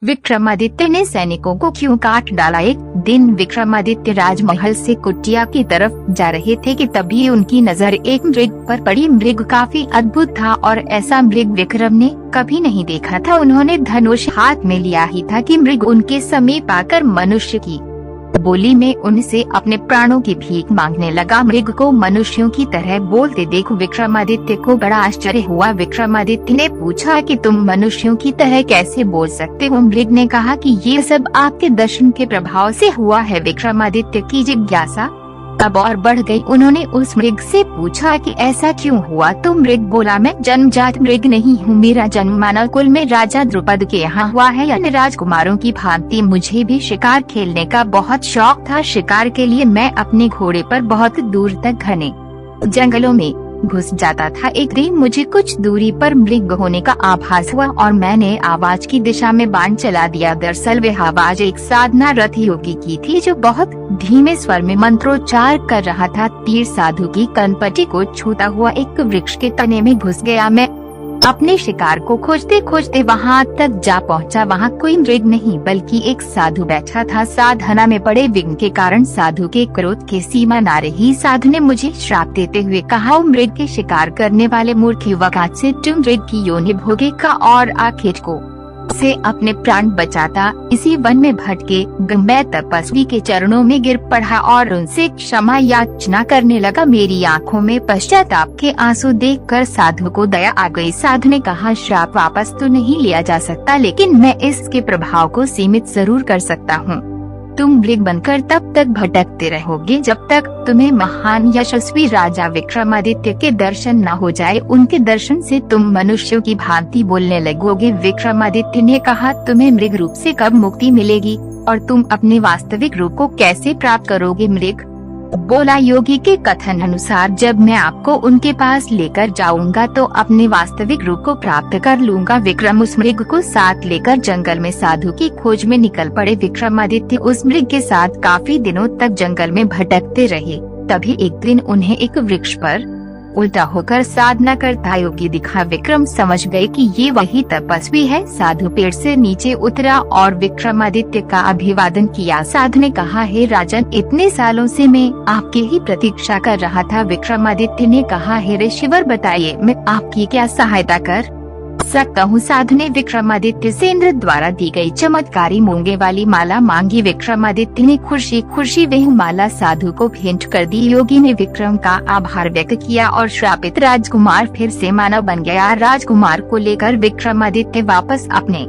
विक्रमादित्य ने सैनिकों को क्यों काट डाला। एक दिन विक्रमादित्य राजमहल से कुटिया की तरफ जा रहे थे कि तभी उनकी नजर एक मृग पर पड़ी। मृग काफी अद्भुत था और ऐसा मृग विक्रम ने कभी नहीं देखा था। उन्होंने धनुष हाथ में लिया ही था कि मृग उनके समीप आकर मनुष्य की बोली में उनसे अपने प्राणों की भीख मांगने लगा। मृग को मनुष्यों की तरह बोलते देख विक्रमादित्य को बड़ा आश्चर्य हुआ। विक्रमादित्य ने पूछा कि तुम मनुष्यों की तरह कैसे बोल सकते हो। मृग ने कहा कि ये सब आपके दर्शन के प्रभाव से हुआ है। विक्रमादित्य की जिज्ञासा अब और बढ़ गई। उन्होंने उस मृग से पूछा कि ऐसा क्यों हुआ। तो मृग बोला, मैं जन्मजात मृग नहीं हूँ, मेरा जन्म मानव कुल में राजा द्रुपद के यहाँ हुआ है। अन्य राजकुमारों की भांति मुझे भी शिकार खेलने का बहुत शौक था। शिकार के लिए मैं अपने घोड़े पर बहुत दूर तक घने जंगलों में घुस जाता था। एक दिन मुझे कुछ दूरी पर मृग होने का आभास हुआ और मैंने आवाज की दिशा में बाण चला दिया। दरअसल वह आवाज एक साधना रथ योगी की थी जो बहुत धीमे स्वर में मंत्रोच्चार कर रहा था। तीर साधु की कनपटी को छूता हुआ एक वृक्ष के तने में घुस गया। मैं अपने शिकार को खोजते खोजते वहां तक जा पहुंचा। वहां कोई मृग नहीं बल्कि एक साधु बैठा था। साधना में पड़े विघ्न के कारण साधु के क्रोध की सीमा न रही। साधु ने मुझे श्राप देते हुए कहा, ओ मृग के शिकार करने वाले मूर्ख युवक, आज से तुम मृग की योनि भोगेगा और आखिर को से अपने प्राण बचाता। इसी वन में भटके मैं तपस्वी के चरणों में गिर पड़ा और उनसे क्षमा याचना करने लगा। मेरी आंखों में पश्चाताप के आंसू देखकर साधु को दया आ गई। साधु ने कहा, श्राप वापस तो नहीं लिया जा सकता, लेकिन मैं इसके प्रभाव को सीमित जरूर कर सकता हूँ। तुम मृग बनकर तब तक भटकते रहोगे जब तक तुम्हें महान यशस्वी राजा विक्रमादित्य के दर्शन न हो जाए। उनके दर्शन से तुम मनुष्यों की भांति बोलने लगोगे। विक्रमादित्य ने कहा, तुम्हें मृग रूप से कब मुक्ति मिलेगी और तुम अपने वास्तविक रूप को कैसे प्राप्त करोगे। मृग बोला, योगी के कथन अनुसार जब मैं आपको उनके पास लेकर जाऊंगा तो अपने वास्तविक रूप को प्राप्त कर लूंगा। विक्रम उस मृग को साथ लेकर जंगल में साधु की खोज में निकल पड़े। विक्रमादित्य उस मृग के साथ काफी दिनों तक जंगल में भटकते रहे। तभी एक दिन उन्हें एक वृक्ष पर उल्टा होकर साधना करता योगी दिखा। विक्रम समझ गए कि ये वही तपस्वी है। साधु पेड़ से नीचे उतरा और विक्रमादित्य का अभिवादन किया। साधु ने कहा, हे राजन, इतने सालों से मैं आपकी ही प्रतीक्षा कर रहा था। विक्रमादित्य ने कहा, हे ऋषिवर, बताइए मैं आपकी क्या सहायता कर सकता हूँ। साधु ने विक्रमादित्य से इंद्र द्वारा दी गई चमत्कारी मूंगे वाली माला मांगी। विक्रमादित्य ने खुशी खुशी वह माला साधु को भेंट कर दी। योगी ने विक्रम का आभार व्यक्त किया और श्रापित राजकुमार फिर से मानव बन गया। राजकुमार को लेकर विक्रमादित्य वापस अपने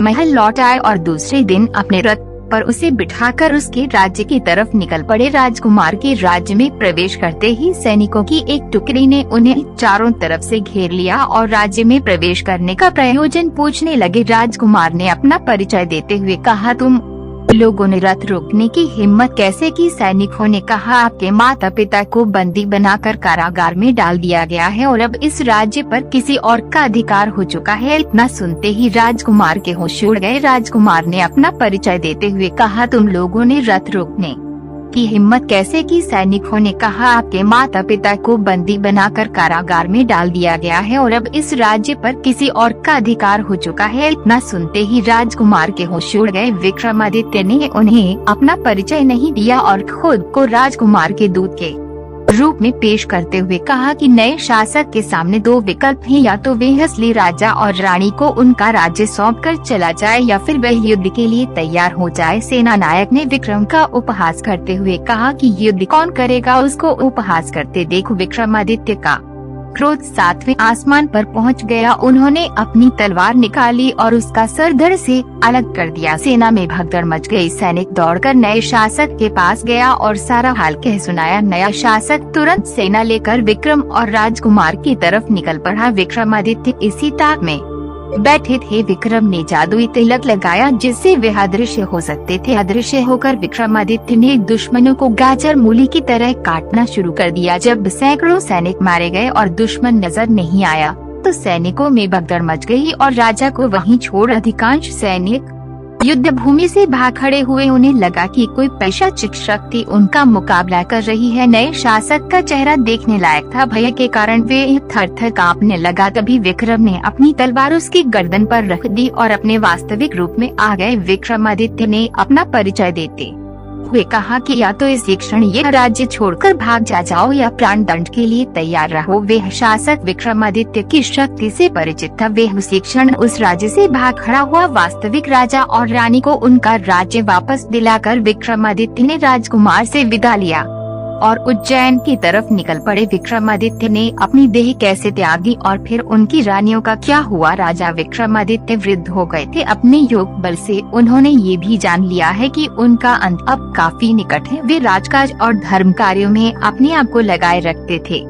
महल लौट आए और दूसरे दिन अपने रथ पर उसे बिठाकर उसके राज्य की तरफ निकल पड़े। राजकुमार के राज्य में प्रवेश करते ही सैनिकों की एक टुकड़ी ने उन्हें चारों तरफ से घेर लिया और राज्य में प्रवेश करने का प्रयोजन पूछने लगे। राजकुमार ने अपना परिचय देते हुए कहा, तुम लोगों ने रथ रोकने की हिम्मत कैसे की। सैनिकों ने कहा, आपके माता पिता को बंदी बनाकर कारागार में डाल दिया गया है और अब इस राज्य पर किसी और का अधिकार हो चुका है। इतना सुनते ही राजकुमार के होश उड़ गए। राजकुमार ने अपना परिचय देते हुए कहा, तुम लोगों ने रथ रोकने की हिम्मत कैसे की। सैनिकों ने कहा, आपके माता पिता को बंदी बनाकर कारागार में डाल दिया गया है और अब इस राज्य पर किसी और का अधिकार हो चुका है। इतना सुनते ही राजकुमार के होश उड़ गए। विक्रमादित्य ने उन्हें अपना परिचय नहीं दिया और खुद को राजकुमार के दूत के रूप में पेश करते हुए कहा कि नए शासक के सामने दो विकल्प हैं, या तो वे असली राजा और रानी को उनका राज्य सौंपकर चला जाए या फिर वह युद्ध के लिए तैयार हो जाए। सेना नायक ने विक्रम का उपहास करते हुए कहा कि युद्ध कौन करेगा। उसको उपहास करते देख विक्रमादित्य का क्रोध सातवें आसमान पर पहुंच गया। उन्होंने अपनी तलवार निकाली और उसका सर धड़ से अलग कर दिया। सेना में भगदड़ मच गई। सैनिक दौड़कर नए शासक के पास गया और सारा हाल कह सुनाया। नया शासक तुरंत सेना लेकर विक्रम और राजकुमार की तरफ निकल पड़ा। विक्रमादित्य इसी ताक में बैठे थे। विक्रम ने जादुई तिलक लगाया जिससे वे अदृश्य हो सकते थे। अदृश्य होकर विक्रमादित्य ने दुश्मनों को गाजर मूली की तरह काटना शुरू कर दिया। जब सैकड़ों सैनिक मारे गए और दुश्मन नजर नहीं आया तो सैनिकों में भगदड़ मच गई और राजा को वहीं छोड़ अधिकांश सैनिक युद्ध भूमि से भाग खड़े हुए उन्हें लगा कि कोई पैशाचिक शक्ति उनका मुकाबला कर रही है। नए शासक का चेहरा देखने लायक था। भय के कारण वे थर-थर कांपने लगा। तभी विक्रम ने अपनी तलवार उसकी गर्दन पर रख दी और अपने वास्तविक रूप में आ गए। विक्रमादित्य ने अपना परिचय देते हुए कहा कि या तो इसी क्षण ये राज्य छोड़कर भाग जाओ या प्राण दंड के लिए तैयार रहो। वे शासक विक्रमादित्य की शक्ति से परिचित था। वे उसी क्षण उस राज्य से भाग खड़ा हुआ। वास्तविक राजा और रानी को उनका राज्य वापस दिलाकर विक्रमादित्य ने राजकुमार से विदा लिया और उज्जैन की तरफ निकल पड़े। विक्रमादित्य ने अपनी देह कैसे त्यागी और फिर उनकी रानियों का क्या हुआ? राजा विक्रमादित्य वृद्ध हो गए थे। अपने योग बल से उन्होंने ये भी जान लिया है कि उनका अंत अब काफी निकट है। वे राजकाज और धर्म कार्यों में अपने आप को लगाए रखते थे।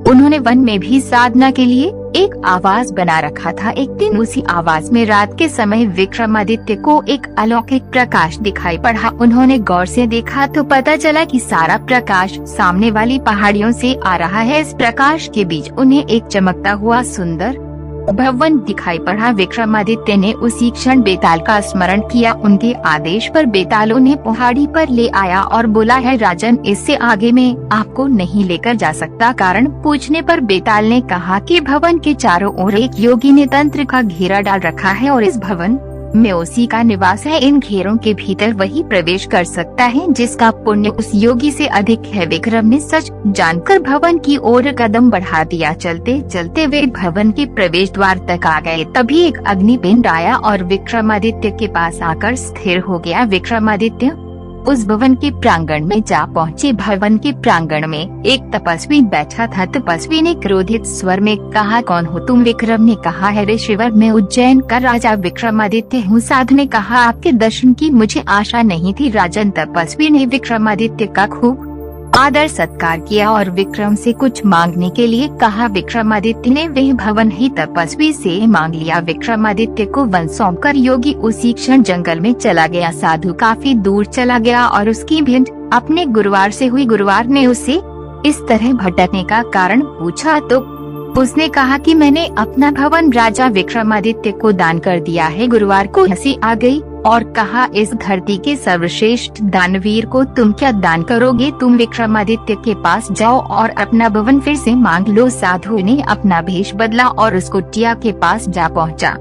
उन्होंने वन में भी साधना के लिए एक आवास बना रखा था। एक दिन उसी आवास में रात के समय विक्रमादित्य को एक अलौकिक प्रकाश दिखाई पड़ा। उन्होंने गौर से देखा तो पता चला कि सारा प्रकाश सामने वाली पहाड़ियों से आ रहा है। इस प्रकाश के बीच उन्हें एक चमकता हुआ सुंदर भवन दिखाई पड़ा। विक्रमादित्य ने उसी क्षण बेताल का स्मरण किया। उनके आदेश पर बेताल उन्हें पहाड़ी पर ले आया और बोला है राजन, इससे आगे मैं आपको नहीं लेकर जा सकता। कारण पूछने पर बेताल ने कहा कि भवन के चारों ओर एक योगी ने तंत्र का घेरा डाल रखा है और इस भवन में उसी का निवास है। इन घेरों के भीतर वही प्रवेश कर सकता है जिसका पुण्य उस योगी से अधिक है। विक्रम ने सच जानकर भवन की ओर कदम बढ़ा दिया। चलते चलते वे भवन के प्रवेश द्वार तक आ गए। तभी एक अग्निपिंड आया और विक्रमादित्य के पास आकर स्थिर हो गया। विक्रमादित्य उस भवन के प्रांगण में जा पहुँचे। भवन के प्रांगण में एक तपस्वी बैठा था। तपस्वी ने क्रोधित स्वर में कहा, कौन हो तुम? विक्रम ने कहा, है ऋषिवर, मैं उज्जैन का राजा विक्रमादित्य हूँ। साधु ने कहा, आपके दर्शन की मुझे आशा नहीं थी राजन। तपस्वी ने विक्रमादित्य का खूब आदर सत्कार किया और विक्रम से कुछ मांगने के लिए कहा। विक्रमादित्य ने वह भवन ही तपस्वी से मांग लिया। विक्रमादित्य को वन सौंपकर योगी उसी क्षण जंगल में चला गया। साधु काफी दूर चला गया और उसकी भेंट अपने गुरुवार से हुई। गुरुवार ने उसे इस तरह भटकने का कारण पूछा तो उसने कहा कि मैंने अपना भवन राजा विक्रमादित्य को दान कर दिया है। गुरुवार को हंसी आ गई और कहा, इस धरती के सर्वश्रेष्ठ दानवीर को तुम क्या दान करोगे? तुम विक्रमादित्य के पास जाओ और अपना भवन फिर से मांग लो। साधु ने अपना भेष बदला और उस कुटिया के पास जा पहुंचा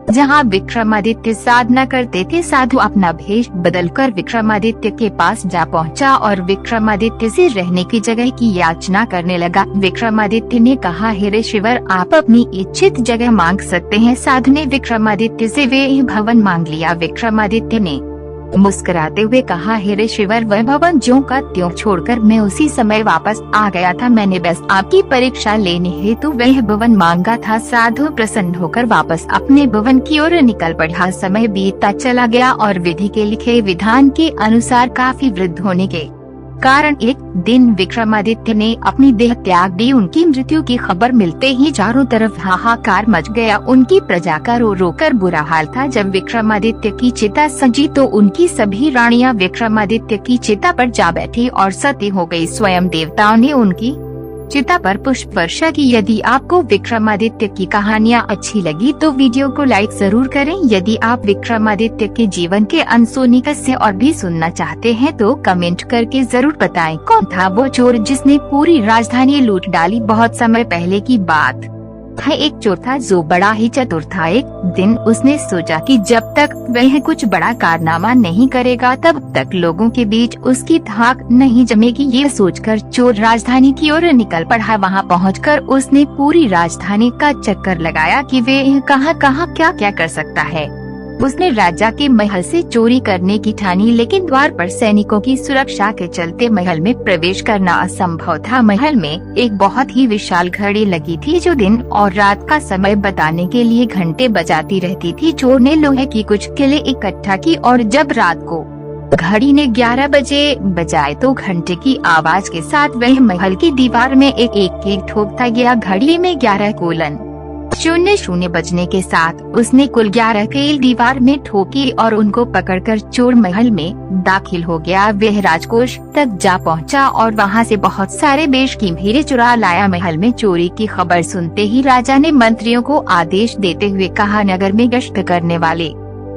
जहां विक्रमादित्य साधना करते थे। साधु अपना भेष बदलकर विक्रमादित्य के पास जा पहुंचा और विक्रमादित्य से रहने की जगह की याचना करने लगा। विक्रमादित्य ने कहा, हे ऋषिवर, आप अपनी इच्छित जगह मांग सकते हैं। साधु ने विक्रमादित्य से वे भवन मांग लिया। विक्रमादित्य ने मुस्कुराते हुए कहा, हे ऋषिवर, वह भवन ज्यों का त्यों छोड़कर मैं उसी समय वापस आ गया था। मैंने बस आपकी परीक्षा लेने हेतु वह भवन मांगा था। साधु प्रसन्न होकर वापस अपने भवन की ओर निकल पड़ा। समय बीतता चला गया और विधि के लिखे विधान के अनुसार काफी वृद्ध होने के कारण एक दिन विक्रमादित्य ने अपनी देह त्याग दी। उनकी मृत्यु की खबर मिलते ही चारों तरफ हाहाकार मच गया। उनकी प्रजा का रो रो कर बुरा हाल था। जब विक्रमादित्य की चिता सजी तो उनकी सभी रानियां विक्रमादित्य की चिता पर जा बैठी और सती हो गई। स्वयं देवताओं ने उनकी चिता पर पुष्प वर्षा की। यदि आपको विक्रमादित्य की कहानियाँ अच्छी लगी तो वीडियो को लाइक जरूर करें। यदि आप विक्रमादित्य के जीवन के अनसुनी किस्से और भी सुनना चाहते हैं तो कमेंट करके जरूर बताएं। कौन था वो चोर जिसने पूरी राजधानी लूट डाली? बहुत समय पहले की बात है। एक चोर था जो बड़ा ही चतुर था। एक दिन उसने सोचा कि जब तक वह कुछ बड़ा कारनामा नहीं करेगा तब तक लोगों के बीच उसकी धाक नहीं जमेगी। ये सोचकर चोर राजधानी की ओर निकल पड़ा। वहां पहुंचकर उसने पूरी राजधानी का चक्कर लगाया कि वे कहां क्या क्या कर सकता है। उसने राजा के महल से चोरी करने की ठानी, लेकिन द्वार पर सैनिकों की सुरक्षा के चलते महल में प्रवेश करना असंभव था। महल में एक बहुत ही विशाल घड़ी लगी थी जो दिन और रात का समय बताने के लिए घंटे बजाती रहती थी। चोर ने लोहे की कुछ किले इकट्ठा की और जब रात को घड़ी ने 11 बजे बजाए तो घंटे की आवाज के साथ वह महल की दीवार में एक ठोकता गया। घड़ी में 11:00 बजने के साथ उसने कुल 11 कील दीवार में ठोकी और उनको पकड़कर चोर महल में दाखिल हो गया। वह राजकोष तक जा पहुंचा और वहां से बहुत सारे बेशकीमती हीरे चुरा लाया। महल में चोरी की खबर सुनते ही राजा ने मंत्रियों को आदेश देते हुए कहा, नगर में गश्त करने वाले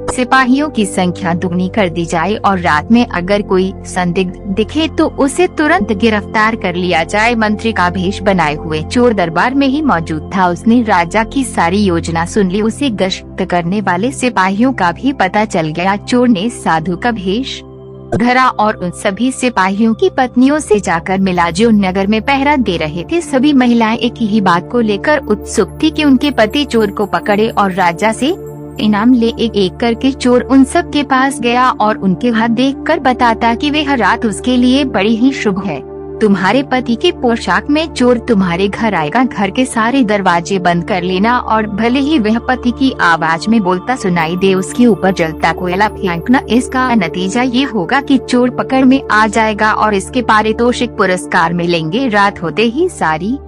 सिपाहियों की संख्या दुगनी कर दी जाए और रात में अगर कोई संदिग्ध दिखे तो उसे तुरंत गिरफ्तार कर लिया जाए। मंत्री का भेष बनाए हुए चोर दरबार में ही मौजूद था। उसने राजा की सारी योजना सुन ली। उसे गश्त करने वाले सिपाहियों का भी पता चल गया। चोर ने साधु का भेष धरा और उन सभी सिपाहियों की पत्नियों से जाकर मिला जो नगर में पहरा दे रहे थे। सभी महिलाएं एक ही बात को लेकर उत्सुक थी कि उनके पति चोर को पकड़े और राजा से इनाम ले। एक एक करके चोर उन सब के पास गया और उनके हाथ देखकर बताता कि वह रात उसके लिए बड़ी ही शुभ है। तुम्हारे पति के पोशाक में चोर तुम्हारे घर आएगा। घर के सारे दरवाजे बंद कर लेना और भले ही वह पति की आवाज में बोलता सुनाई दे उसके ऊपर जलता कोयला फेंकना। इसका नतीजा ये होगा कि चोर पकड़ में आ जाएगा और इसके पारितोषिक पुरस्कार मिलेंगे। रात होते ही सारी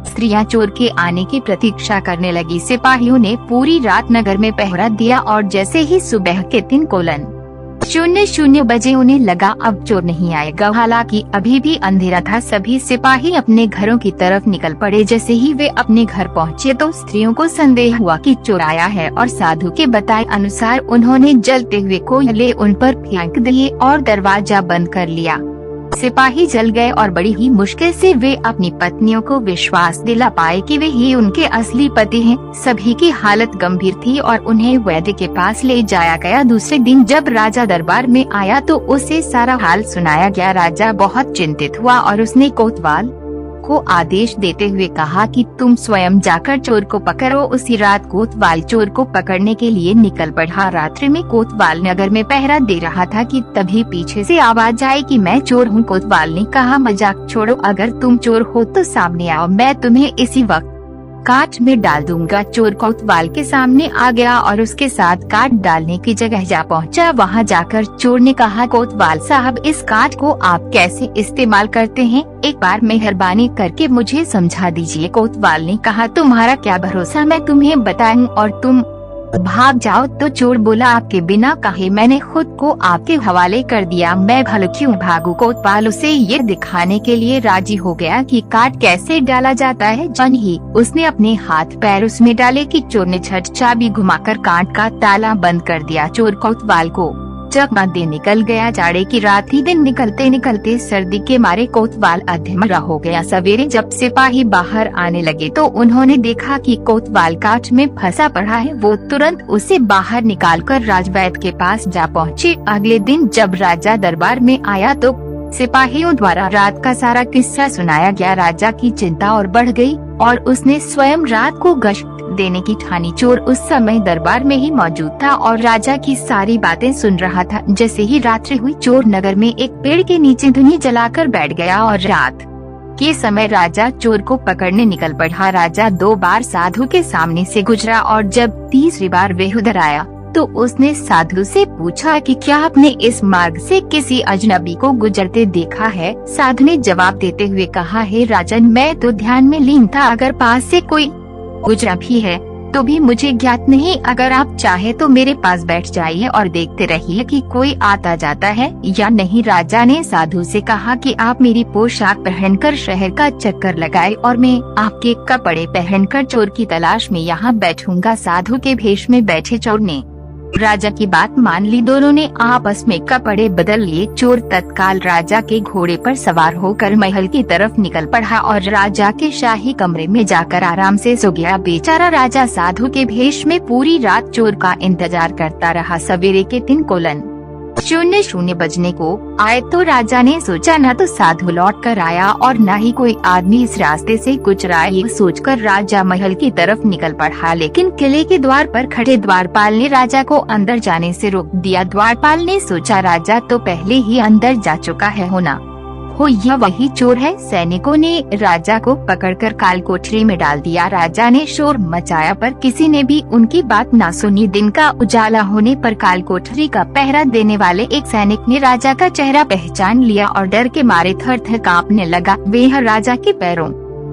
स्त्रियां चोर के आने की प्रतीक्षा करने लगी। सिपाहियों ने पूरी रात नगर में पहरा दिया और जैसे ही सुबह के 3:00 बजे उन्हें लगा अब चोर नहीं आएगा। हालांकि अभी भी अंधेरा था। सभी सिपाही अपने घरों की तरफ निकल पड़े। जैसे ही वे अपने घर पहुँचे तो स्त्रियों को संदेह हुआ कि चोर आया है और साधु के बताए अनुसार उन्होंने जलते हुए कोयले उन पर फेंक दिए और दरवाजा बंद कर लिया। सिपाही जल गए और बड़ी ही मुश्किल से वे अपनी पत्नियों को विश्वास दिला पाए कि वे ही उनके असली पति हैं। सभी की हालत गंभीर थी और उन्हें वैद्य के पास ले जाया गया। दूसरे दिन जब राजा दरबार में आया तो उसे सारा हाल सुनाया गया। राजा बहुत चिंतित हुआ और उसने कोतवाल को आदेश देते हुए कहा कि तुम स्वयं जाकर चोर को पकड़ो। उसी रात कोतवाल चोर को पकड़ने के लिए निकल पड़ा। रात्रि में कोतवाल नगर में पहरा दे रहा था कि तभी पीछे से आवाज आई कि मैं चोर हूँ। कोतवाल ने कहा मजाक छोड़ो, अगर तुम चोर हो तो सामने आओ, मैं तुम्हें इसी वक्त काट में डाल दूंगा। चोर कोतवाल के सामने आ गया और उसके साथ काट डालने की जगह जा पहुंचा। वहां जाकर चोर ने कहा कोतवाल साहब, इस काट को आप कैसे इस्तेमाल करते हैं, एक बार मेहरबानी करके मुझे समझा दीजिए। कोतवाल ने कहा तुम्हारा क्या भरोसा मैं तुम्हें बताऊं और तुम भाग जाओ। तो चोर बोला आपके बिना कहे मैंने खुद को आपके हवाले कर दिया, मैं भले क्यों भागू। कोतवाल उसे ये दिखाने के लिए राजी हो गया कि काट कैसे डाला जाता है। जन ही उसने अपने हाथ पैर उसमें डाले कि चोर ने झट चाबी घुमाकर काट का ताला बंद कर दिया। चोर कोतवाल को चकमा दे निकल गया। जाड़े की रात ही दिन निकलते निकलते सर्दी के मारे कोतवाल अधमरा हो गया। सवेरे जब सिपाही बाहर आने लगे तो उन्होंने देखा कि कोतवाल काट में फंसा पड़ा है। वो तुरंत उसे बाहर निकालकर राजवैद्य के पास जा पहुँचे। अगले दिन जब राजा दरबार में आया तो सिपाहियों द्वारा रात का सारा किस्सा सुनाया गया। राजा की चिंता और बढ़ गई और उसने स्वयं रात को गश्त देने की ठानी। चोर उस समय दरबार में ही मौजूद था और राजा की सारी बातें सुन रहा था। जैसे ही रात्रि हुई चोर नगर में एक पेड़ के नीचे धुनी जलाकर बैठ गया और रात के समय राजा चोर को पकड़ने निकल पड़ा। राजा 2 बार साधु के सामने से गुजरा और जब तीसरी बार वह उधर आया तो उसने साधु से पूछा कि क्या आपने इस मार्ग से किसी अजनबी को गुजरते देखा है। साधु ने जवाब देते हुए कहा है राजन, मैं तो ध्यान में लीन था, अगर पास से कोई गुजरा भी है तो भी मुझे ज्ञात नहीं। अगर आप चाहे तो मेरे पास बैठ जाइए और देखते रहिए कि कोई आता जाता है या नहीं। राजा ने साधु से कहा कि आप मेरी पोशाक पहनकर शहर का चक्कर लगाए और मैं आपके कपड़े पहनकर चोर की तलाश में यहाँ बैठूंगा। साधु के भेष में बैठे चोर ने राजा की बात मान ली। दोनों ने आपस में कपड़े बदल लिए। चोर तत्काल राजा के घोड़े पर सवार होकर महल की तरफ निकल पड़ा और राजा के शाही कमरे में जाकर आराम से सो गया। बेचारा राजा साधु के भेष में पूरी रात चोर का इंतजार करता रहा। सवेरे के 3:00 बजने को आए तो राजा ने सोचा न तो साधु लौट कर आया और न ही कोई आदमी इस रास्ते से गुजरा। ये सोचकर राजा महल की तरफ निकल पड़ा, लेकिन किले के द्वार पर खड़े द्वारपाल ने राजा को अंदर जाने से रोक दिया। द्वारपाल ने सोचा राजा तो पहले ही अंदर जा चुका है, होना हो यह वही चोर है। सैनिकों ने राजा को पकड़कर काल कोठरी में डाल दिया। राजा ने शोर मचाया पर किसी ने भी उनकी बात ना सुनी। दिन का उजाला होने पर काल कोठरी का पहरा देने वाले एक सैनिक ने राजा का चेहरा पहचान लिया और डर के मारे थर-थर कांपने लगा। वह राजा के पैरों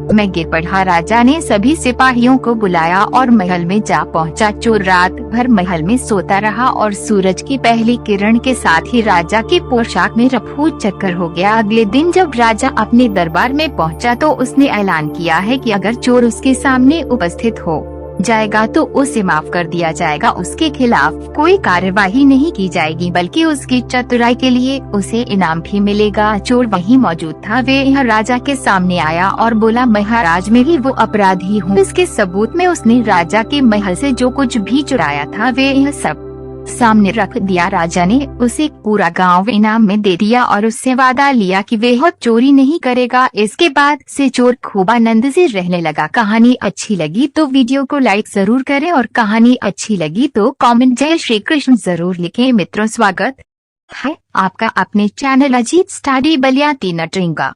में गिर पड़ा। राजा ने सभी सिपाहियों को बुलाया और महल में जा पहुंचा। चोर रात भर महल में सोता रहा और सूरज की पहली किरण के साथ ही राजा की पोशाक में रफू चक्कर हो गया। अगले दिन जब राजा अपने दरबार में पहुंचा तो उसने ऐलान किया है कि अगर चोर उसके सामने उपस्थित हो जाएगा तो उसे माफ कर दिया जाएगा। उसके खिलाफ कोई कार्यवाही नहीं की जाएगी, बल्कि उसकी चतुराई के लिए उसे इनाम भी मिलेगा। चोर वहीं मौजूद था। वह राजा के सामने आया और बोला, महाराज मैं ही वो अपराधी हूँ। इसके सबूत में उसने राजा के महल से जो कुछ भी चुराया था वह सब सामने रख दिया। राजा ने उसे पूरा गांव इनाम में दे दिया और उससे वादा लिया कि वह चोरी नहीं करेगा। इसके बाद से चोर खूब आनंद से रहने लगा। कहानी अच्छी लगी तो वीडियो को लाइक जरूर करें और कहानी अच्छी लगी तो कमेंट जय श्री कृष्ण जरूर लिखें। मित्रों, स्वागत है आपका अपने चैनल अजीत स्टडी बलिया 3 नटरिंगा।